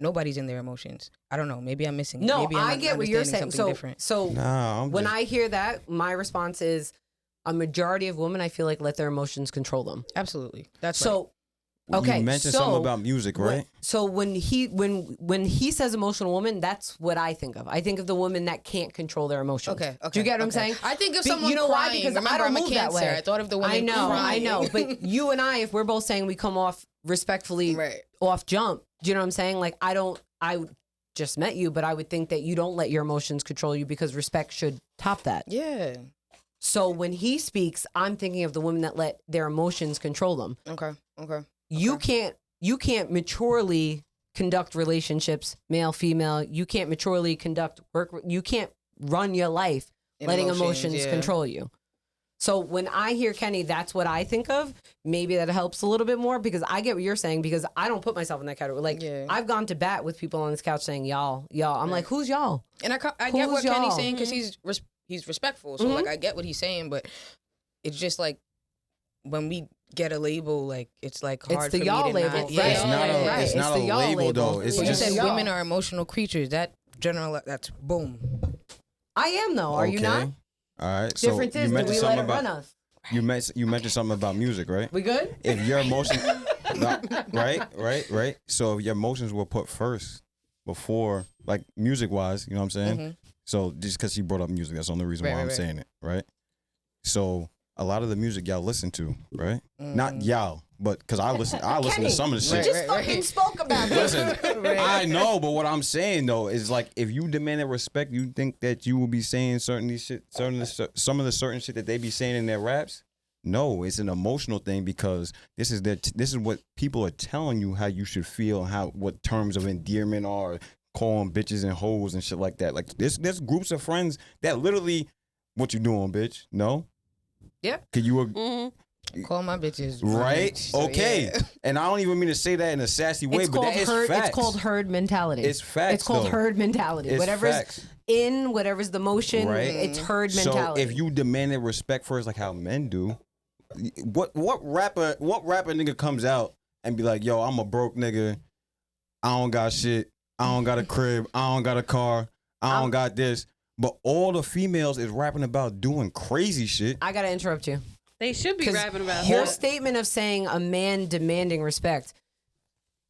D: nobody's in their emotions? I don't know. Maybe I'm missing it.
A: No,
D: Maybe I'm
A: I get what you're
D: understanding
A: saying.
D: something
A: So,
D: different.
A: so
B: Nah, I'm
A: when
B: just-
A: I hear that, my response is a majority of women, I feel like, let their emotions control them.
D: Absolutely. That's right.
A: So, okay.
B: you mentioned
A: so
B: something about music, right?
A: So when he says emotional woman, that's what I think of. I think of the woman that can't control their emotions.
D: Okay.
A: Do you get what I'm saying?
D: I think of
A: Be-
D: someone
A: you know why?
D: crying.
A: Because I
D: Remember,
A: don't
D: I'm a
A: move that
D: Cancer.
A: way.
D: I thought of the woman
A: I know,
D: crying.
A: But you and I, if we're both saying we come off respectfully
D: Right.
A: off jump, do you know what I'm saying? Like, I just met you, but I would think that you don't let your emotions control you because respect should top that.
D: Yeah.
A: So when he speaks, I'm thinking of the women that let their emotions control them.
D: Okay.
A: You can't maturely conduct relationships, male, female. You can't maturely conduct work. You can't run your life letting emotions
D: yeah.
A: control you. So when I hear Kenny, that's what I think of. Maybe that helps a little bit more because I get what you're saying because I don't put myself in that category. Like I've gone to bat with people on this couch saying y'all. I'm like, who's y'all?
D: And I get what Kenny's saying because he's respectful. So like I get what he's saying, but it's just like when we get a label, like it's like hard
A: It's the
D: for
A: y'all
D: me to
A: label.
D: not.
B: It's not a, it's not a
A: y'all
B: label though. It's
A: Well,
D: You
B: just
D: said
A: y'all.
D: women are emotional creatures. That general, that's boom.
A: I am though. Are you not?
B: All right. So
A: Difference
B: you
A: is, do
B: mentioned
A: we let
B: something
A: it run
B: about
A: us?
B: you mentioned something about music, right?
A: We good?
B: If your emotions, no, right. So if your emotions were put first before, like music wise, you know what I'm saying?
D: Mm-hmm.
B: So just because he brought up music, that's the only reason why I'm saying it, right? So a lot of the music y'all listen to, right? Not y'all, but because I listen to some of the
A: We
B: shit.
A: just fucking spoke about this.
B: Listen, I know, but what I'm saying though is like if you demanded respect, you think that you will be saying some of the certain shit that they be saying in their raps. No, it's an emotional thing because this is what people are telling you how you should feel, what terms of endearment are, calling bitches and hoes and shit like that. Like there's groups of friends that literally, what you doing, bitch? No.
A: Yep.
B: Could you?
D: Call my bitches.
B: Right?
D: Bitch, so
B: Okay.
D: yeah.
B: And I don't even mean to say that in a sassy way, but that is facts.
A: It's called herd mentality.
B: It's facts,
A: It's called
B: though.
A: herd mentality.
B: It's
A: Whatever's
B: facts.
A: whatever's the motion,
B: Right.
A: it's herd
B: So
A: mentality.
B: if you demanded respect first, like how men do, what rapper nigga comes out and be like, yo, I'm a broke nigga, I don't got shit, I don't got a crib, I don't got a car, I don't got this, but all the females is rapping about doing crazy shit.
A: I gotta interrupt you.
C: They should be rapping about
A: your
C: that.
A: statement of saying a man demanding respect.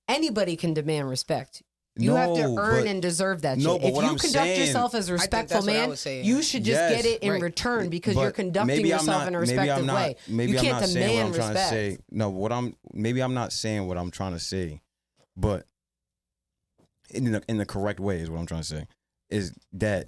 A: Anybody can demand respect. You have to earn and deserve that
B: no,
A: shit.
B: but
A: If
B: what
A: you
B: I'm
A: conduct
B: saying-
A: yourself as a respectful
D: that's what I
A: man,
D: was saying.
A: you should just
B: Yes.
A: get it in
D: Right.
A: return because
B: But
A: you're conducting
B: maybe I'm
A: yourself
B: not-
A: in a
B: maybe
A: respectful
B: I'm not-
A: way.
B: Maybe
A: You
B: I'm
A: can't
B: not saying what
A: demand
B: I'm trying
A: respect.
B: to say. No, maybe I'm not saying what I'm trying to say, but in the correct way is what I'm trying to say. Is that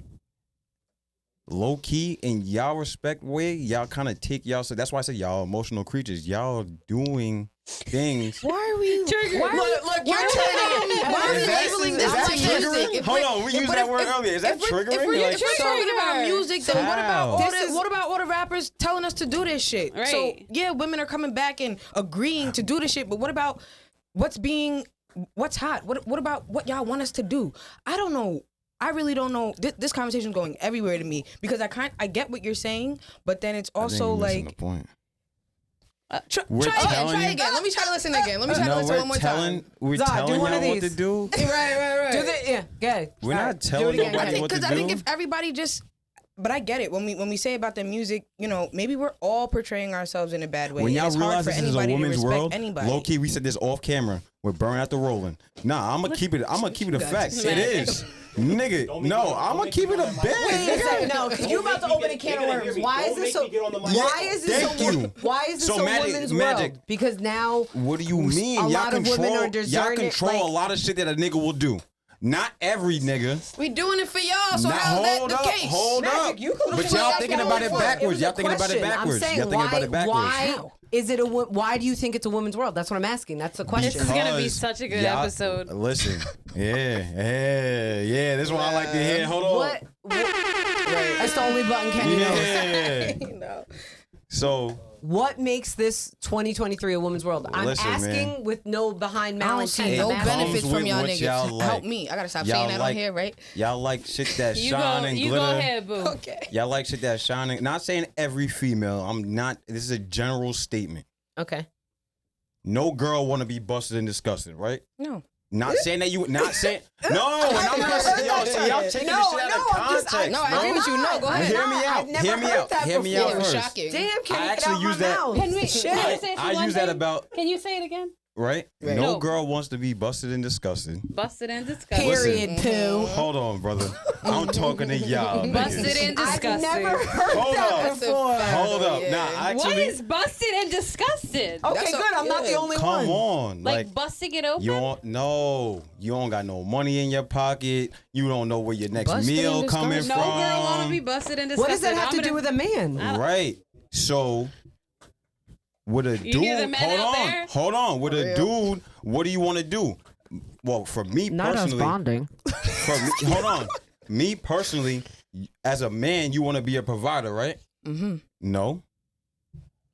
B: low key in y'all respect way, y'all kind of take y'all. So that's why I said y'all emotional creatures. Y'all doing things.
D: Why are we?
C: Triggered.
D: Why are we?
A: Look, you're
D: Why are we
B: Is that-
D: labeling
B: is
D: this
B: that
D: like
B: triggering?
D: music? If
B: Hold
D: we're-
B: on, we
D: if-
B: used
D: but
B: that
D: if-
B: word
D: if-
B: earlier. Is that
D: if we're-
B: triggering?
D: If we're
B: Like,
D: talking about music, then what about
B: How?
D: what about all the rappers telling us to do this shit?
C: Right.
D: So yeah, women are coming back and agreeing to do this shit, but what about what's hot? What about what y'all want us to do? I don't know. I really don't know. This conversation is going everywhere to me because I get what you're saying, but then it's
B: I think
D: also
B: you're missing
D: like
B: the point.
D: try
B: telling you-
D: again. Let me try to listen again. Let me try to listen one more time.
B: We're
A: Zah, do
B: telling
A: one
B: y'all
A: of
B: what to
A: these.
B: do.
D: Right.
A: Do the, yeah, good.
B: We're
A: All
B: not
A: right,
B: telling
A: do it again.
B: nobody what to
D: Because I think
B: do.
D: if everybody just, but I get it when we say about the music, you know, maybe we're all portraying ourselves in a bad way.
B: When
D: and
B: y'all
D: it's hard
B: realize
D: for
B: this is a
D: anybody to
B: woman's
D: respect
B: world,
D: anybody.
B: low key, we said this off camera. We're burning out the rolling. Nah, I'm gonna keep it. I'm gonna keep it a fact. It is, nigga. No, I'm gonna keep it a bit.
A: Wait a second, no, because you're about to open a can of worms. Why is this so? Why is this
B: Thank
A: so?
B: you.
A: Why is this
B: So
A: so
B: Magic-
A: women's
B: Magic.
A: world? Because now
B: What do you mean?
A: a
B: Y'all
A: lot of women are
B: y'all
A: discerning.
B: control
A: like,
B: a lot of shit that a nigga will do. Not every nigga.
D: We doing it for y'all, so
B: Now,
D: how's that
B: hold
D: the
B: up,
D: case?
B: hold
A: Magic,
B: up.
A: you could've
B: But
A: said
B: y'all
A: that
B: thinking
A: going
B: about it
A: forward.
B: backwards.
A: was a
B: Y'all thinking about it
A: question. I'm
B: backwards.
A: saying,
B: Y'all thinking about it backwards.
A: Why
D: How?
A: is it why do you think it's a woman's world? That's what I'm asking. That's the question.
C: This is gonna be
B: Because
C: such a good
B: y'all-
C: episode.
B: Listen, yeah. This one I like to hear. Hold on.
A: What? That's the only button Kenny knows.
B: Yeah.
D: You know.
B: So
A: What makes this 2023 a woman's world? I'm
B: Listen,
A: asking
B: man.
A: with no behind
D: I don't
A: malintent.
D: see
B: It
D: no
A: I'm asking-
D: benefits
B: comes
D: from
B: with
D: y'all
B: what
D: niggas.
B: y'all like.
D: Help me. I gotta stop
B: Y'all
D: saying that
B: like-
D: on here, right?
B: y'all like shit that
C: You
B: shine
C: go.
B: and
C: You
B: glitter.
C: go ahead, boo.
D: Okay.
B: Y'all like shit that shining. Not saying every female. I'm not. This is a general statement.
A: Okay.
B: No girl want to be busted and disgusted, right?
D: No.
B: Not saying that you. Not saying. No, and I'm not saying. Yo, see, y'all taking this shit out of context.
D: No, I
B: bro.
D: agree with you. No, go ahead.
B: Hear me
A: I've
B: out.
A: never
B: Hear me
A: heard
B: out.
A: that
B: Hear me
A: before.
B: out
D: It was
B: first.
D: shocking.
A: Damn, can
B: I
A: you
B: actually
A: get out
B: use
A: my
B: that-
A: mouth?
C: Can we?
A: Shit.
C: Can you say
B: I
C: one
B: use that
C: thing?
B: about
C: Can you say it again?
B: right.
D: Right.
B: No
C: No.
B: girl wants to be busted and disgusted.
C: Busted and disgusted.
A: Period, poo.
B: Hold on, brother. I'm talking to y'all.
C: Busted
B: niggas.
C: and
A: I've
C: disgusted.
A: never heard
B: Hold
A: that
B: up.
D: That's a
A: before.
D: fact.
B: Hold up.
D: Yeah.
B: Nah,
C: What
B: actually,
C: is busted and disgusted?
A: Okay,
D: That's a-
A: good. I'm not the
D: yeah.
A: only
B: come
A: one.
B: on.
C: Like busting it open?
B: you don't no. You don't got no money in your pocket. You don't know where your next
D: Busted
B: meal
D: and
B: coming
D: disgusted.
B: from.
C: No girl want to be busted and disgusted.
A: What does that have
C: I'm
A: to do with a man?
B: Right. So with a
C: You
B: dude,
C: hear the men out there?
B: hold on. With a dude, what do you want to do? Well, for me personally,
A: bonding.
B: for me, hold on. Me personally, as a man, you want to be a provider, right?
D: Mm-hmm.
B: No.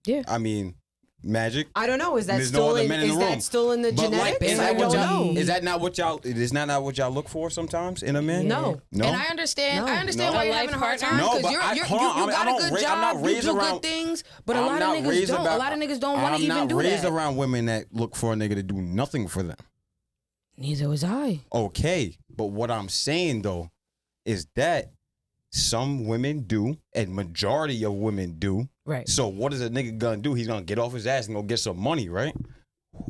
D: Yeah.
B: I mean, Magic.
A: I don't know. Is that
B: There's
A: still
B: no other
A: in?
B: men in
A: Is
B: the
A: that
B: room.
A: still in the
B: But like,
A: genetics?
B: is
A: I
B: that what
A: don't
B: y'all?
A: know.
B: Is that not what y'all? Is not what y'all look for sometimes in a man?
A: No.
B: No.
D: And I understand.
A: No.
D: I understand
B: No.
D: why you're
C: A
D: having a hard
C: life
D: time
C: partner?
B: No,
D: because
B: but
D: you
B: hold on,
D: got a good
B: I'm
D: job,
B: not
D: you
B: raised
D: do
B: around-
D: good things, but a
B: I'm
D: lot
B: not
D: of niggas
B: raised
D: don't. A
B: about-
D: lot of niggas don't want to even do
B: I'm not raised
D: that.
B: around women that look for a nigga to do nothing for them.
D: Neither was I.
B: Okay, but what I'm saying though is that some women do, and majority of women do.
D: Right.
B: So what is a nigga gonna do? He's gonna get off his ass and go get some money, right?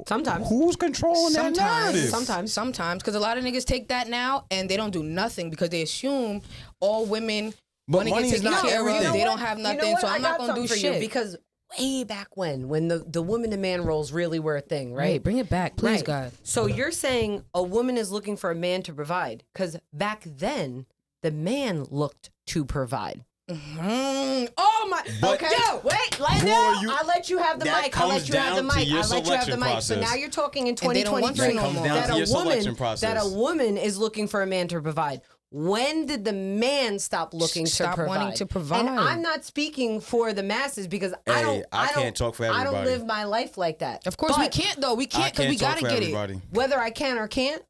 A: Sometimes.
B: Who's controlling that narrative?
D: Sometimes, because a lot of niggas take that now and they don't do nothing because they assume all women
B: But
D: want to
B: money
D: get
B: is
D: taken
B: not
D: care of.
B: everything.
D: They don't have nothing, so I'm not gonna do shit.
A: Because way back when the woman to man roles really were a thing, right?
D: Right, bring it back, please,
A: Right.
D: God.
A: So you're saying a woman is looking for a man to provide because back then the man looked to provide. Oh my!
B: But
A: okay, wait, let
B: who
A: no.
B: are you-
A: I let you have the
B: that
A: mic. I let
B: comes
A: you have the
B: down to
A: mic.
B: your
A: I let you have the
B: selection
A: mic. So
B: process.
A: now you're talking in
D: And they don't want
A: 2023
D: you no more.
B: That comes down to your selection process.
A: that a woman is looking for a man to provide. When did the man stop looking to
D: Stop
A: provide?
D: wanting to provide.
A: And I'm not speaking for the masses because I
B: Hey,
A: don't.
B: I
A: don't-
B: can't talk for
A: I don't
B: everybody.
A: live my life like that.
D: Of course, we
A: But
D: can't though. We
B: I
D: can't because
B: can't
D: we
B: talk
D: gotta
B: for
D: get
B: everybody.
D: it.
A: Whether I can or can't,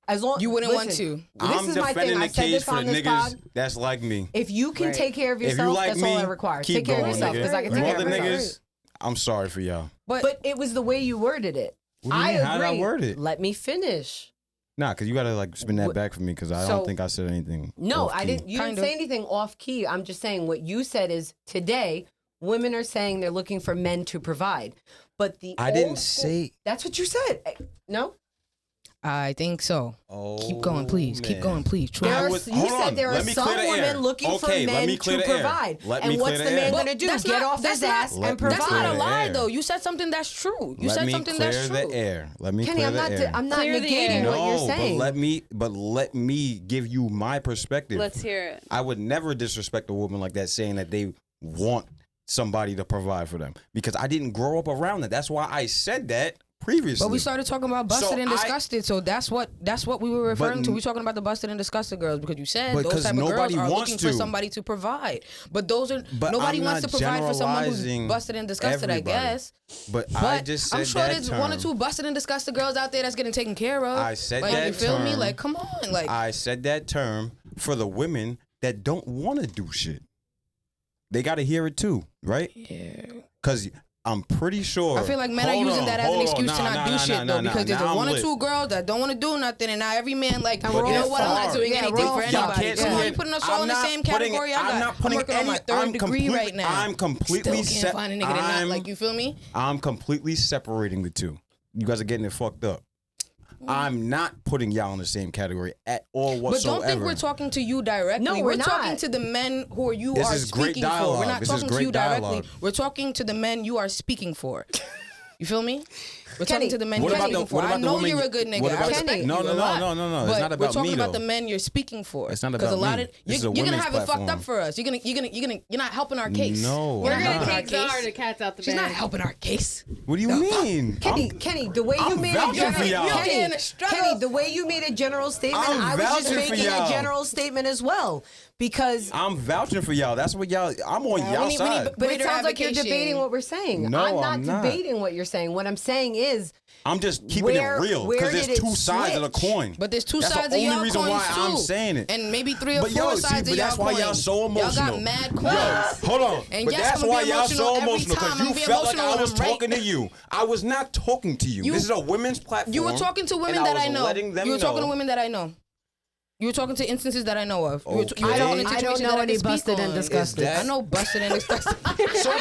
A: as long
D: You wouldn't want
A: listen,
D: to.
A: This
B: I'm
A: is my
B: defending
A: thing.
B: the
A: I said
B: case
A: this
B: for
A: on
B: the
A: this
B: niggas
A: pod.
B: that's like me.
A: If you can
D: Right.
A: take care of
B: If
A: yourself,
B: you like
A: that's
B: me,
A: all I require.
B: keep
A: Take care
B: going,
A: of yourself
B: nigga.
A: because I can take care
B: Other
A: of myself.
B: niggas, I'm sorry for y'all.
A: But it was the way you worded it.
B: What do you
A: I
B: mean?
A: agree.
B: How did I word it?
A: Let me finish.
B: Nah, because you got to like spin that
A: What-
B: back for me because I
A: So-
B: don't think I said anything.
A: No,
B: off
A: I
B: key.
A: didn't. You
D: Kind
A: didn't
D: of.
A: say anything off key. I'm just saying what you said is today women are saying they're looking for men to provide. But the
B: I
A: old
B: didn't
A: school-
B: say.
A: That's what you said. No.
D: I think so.
B: Oh,
D: Keep going, please. Keep
B: man.
D: going, please. True.
A: There
B: I
A: are,
B: was-
A: you
B: hold
A: said
B: on.
A: there are
B: Let me
A: some
B: clear the
A: women
B: air.
A: looking for
B: Okay, let
A: men
B: me clear
A: to
B: the air.
A: provide.
B: Let
A: And
B: me
A: what's
B: clear
A: the
B: the
A: man
B: air.
A: going to
D: Well,
A: do?
D: that's
A: Get
D: not-
A: off
D: that's
A: his
D: not-
A: ass
B: Let
A: and
B: me
D: That's
B: clear
D: not
A: provide.
D: a
B: the
D: lie,
B: air.
D: though. You said something that's true. You
B: Let
D: said
B: me
D: something
B: clear
D: that's
B: the
D: true.
B: air. Let me
A: Kenny,
B: clear
A: I'm
B: the
A: not.
B: air.
A: I'm not
C: Clear the
A: negating
C: air.
A: what you're
B: No,
A: saying.
B: but let me give you my perspective.
C: Let's hear it.
B: I would never disrespect a woman like that saying that they want somebody to provide for them because I didn't grow up around that. That's why I said that previously.
D: But we started talking about busted
B: So
D: and
B: I-
D: disgusted, so that's what we were referring to.
B: But-
D: We're talking about the busted and disgusted girls because you said
B: But
D: those
B: 'cause
D: type of girls
B: nobody
D: are
B: wants
D: looking for
B: to.
D: somebody to provide. But those are
B: But
D: nobody
B: I'm
D: wants to
B: not
D: provide for someone who's
B: generalizing
D: busted and disgusted.
B: everybody.
D: I guess.
B: But
D: But
B: I just said
D: I'm sure
B: that
D: there's
B: term.
D: one or two busted and disgusted girls out there that's getting taken care of.
B: I said
D: like,
B: that
D: you feel me?
B: term.
D: Like, come on, like
B: I said that term for the women that don't want to do shit. They got to hear it too, right?
D: yeah.
B: Because I'm pretty sure.
D: I feel like men are
B: Hold
D: using
B: on,
D: that as an
B: hold on.
D: excuse to
B: Nah,
D: not
B: nah,
D: do
B: nah,
D: shit
B: nah,
D: though,
B: nah,
D: because there's
B: nah,
D: a
B: I'm
D: one or
B: lit.
D: two girls that don't want to do nothing, and now every man like,
B: But
D: you know
B: guess
D: what? I'm not
B: what?
D: doing
A: Yeah,
D: anything
A: we're
D: for
A: all-
B: Y'all
D: anybody.
B: can't
D: Come on,
B: sit
D: you putting us all in the same category.
B: I'm not putting
D: I'm working on my
B: any-
D: third
B: I'm
D: degree
B: complete-
D: right now.
B: I'm completely
D: Still can't find a nigga that not
B: I'm-
D: like, you feel me?
B: I'm completely separating the two. You guys are getting it fucked up. I'm not putting y'all in the same category at all
D: But
B: whatsoever.
D: don't think we're talking to you directly.
A: No,
D: we're
A: we're not.
D: talking to the men who you
B: This
D: are
B: is great
D: speaking for.
B: dialogue.
D: We're not
B: This is
D: talking to
B: great
D: you directly.
B: dialogue.
D: We're talking to the men you are speaking for. You feel me? We're
A: Kenny,
D: talking to the men
B: What
D: you're
B: about
D: speaking
B: the-
D: for.
B: what
D: I
B: about the
D: know
B: women
D: you're
B: you-
D: a good nigga.
B: what
D: I
B: about-
D: respect
A: Kenny,
D: you
B: No,
D: a
B: no,
D: lot.
B: no, no. It's
D: But
B: not
D: we're
B: about
D: talking
B: me,
D: about
B: though.
D: the men you're speaking for.
B: It's not
D: 'Cause
B: about
D: a lot
B: me.
D: of
B: This is
D: you're
B: a
D: gonna
B: women's
D: have it fucked
B: platform.
D: up for us. You're not helping our case.
B: No,
D: You're
B: I'm
C: We're
D: not
C: gonna
D: helping our
C: take Zara
D: case.
C: the cats out the
D: She's
C: bag.
D: not helping our case.
B: What do you mean?
A: Kenny, the way you
B: I'm
A: made
B: vouching
A: a
B: for y'all.
D: You're in a struggle.
A: Kenny, the way you made a general statement,
B: I'm
A: I was just
B: vouching for
A: making a
B: y'all.
A: general statement as well because.
B: I'm vouching for y'all. That's what y'all. I'm on
D: Yeah,
B: y'all
D: we need
B: side.
A: But it
D: greater
A: sounds like you're
D: advocation.
A: debating what we're saying.
B: No,
A: I'm not debating what you're saying. What I'm saying is,
B: I'm just keeping
A: Where-
B: it real
A: where
B: because
A: did
B: there's
A: it
B: two sides of the
A: switch?
B: coin.
D: But there's two
B: That's
D: sides
B: the
D: of
B: only
D: y'all
B: reason
D: coins
B: why
D: too.
B: I'm saying it.
D: And maybe three or
B: But
D: four
B: yo,
D: sides
B: see,
D: of
B: but
D: y'all
B: that's why y'all
D: coins.
B: so emotional.
D: Y'all got mad coins.
B: Yo, hold on.
D: And
B: But
D: yes,
B: that's
D: I'ma
B: why
D: be
B: y'all so
D: emotional every
B: emotional
D: time.
B: because
D: I'ma
B: you
D: be
B: felt like
D: emotional
B: I was
D: when I'm right.
B: talking to you. I was not talking to you.
D: You-
B: This is a women's platform.
D: You were talking to women
B: and
D: that
B: was
D: I know.
B: letting them
D: You were talking to
B: know.
D: women that I know. You were talking to instances that I know of. You were
B: Okay.
D: you were talking to
B: I don't
D: situations
A: know
D: that I
A: any
D: can speak
A: busted and
D: on.
A: disgusted.
B: Is that-
D: I know busted and disgusted.
B: So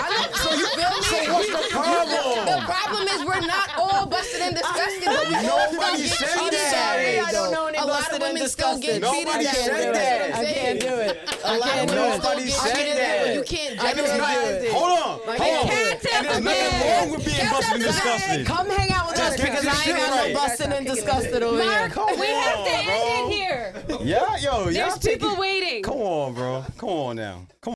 B: you feel me? So what's the problem?
D: The problem is we're not all busted and disgusted, but we all
B: Nobody
D: still
B: said
D: get treated
B: that.
D: way,
A: I don't
D: though.
A: know any
D: A lot
A: busted
D: of
A: and
D: women still get
A: disgusted.
D: treated
B: Nobody
D: that
B: said
D: way.
B: that.
A: I can't do it.
D: A lot of women
B: Nobody
D: still
B: said
D: get treated that way.
B: that.
D: You can't
A: I
B: And it's not,
D: generalize it.
B: hold on.
A: Like,
B: Hold on.
C: cats
B: And there's
C: out the
B: nothing
C: bag.
B: wrong with being busted and disgusted.
A: Come hang out with us
B: Just get
A: because
B: this
A: I ain't
B: shit
A: got
B: right.
A: no busted and disgusted over here.
B: Come
C: We have
B: on,
C: to end
B: bro.
C: it here.
B: Yeah, yo,
C: There's
B: y'all take
C: people
B: it-
C: waiting.
B: Come on, bro. Come on now. Come on.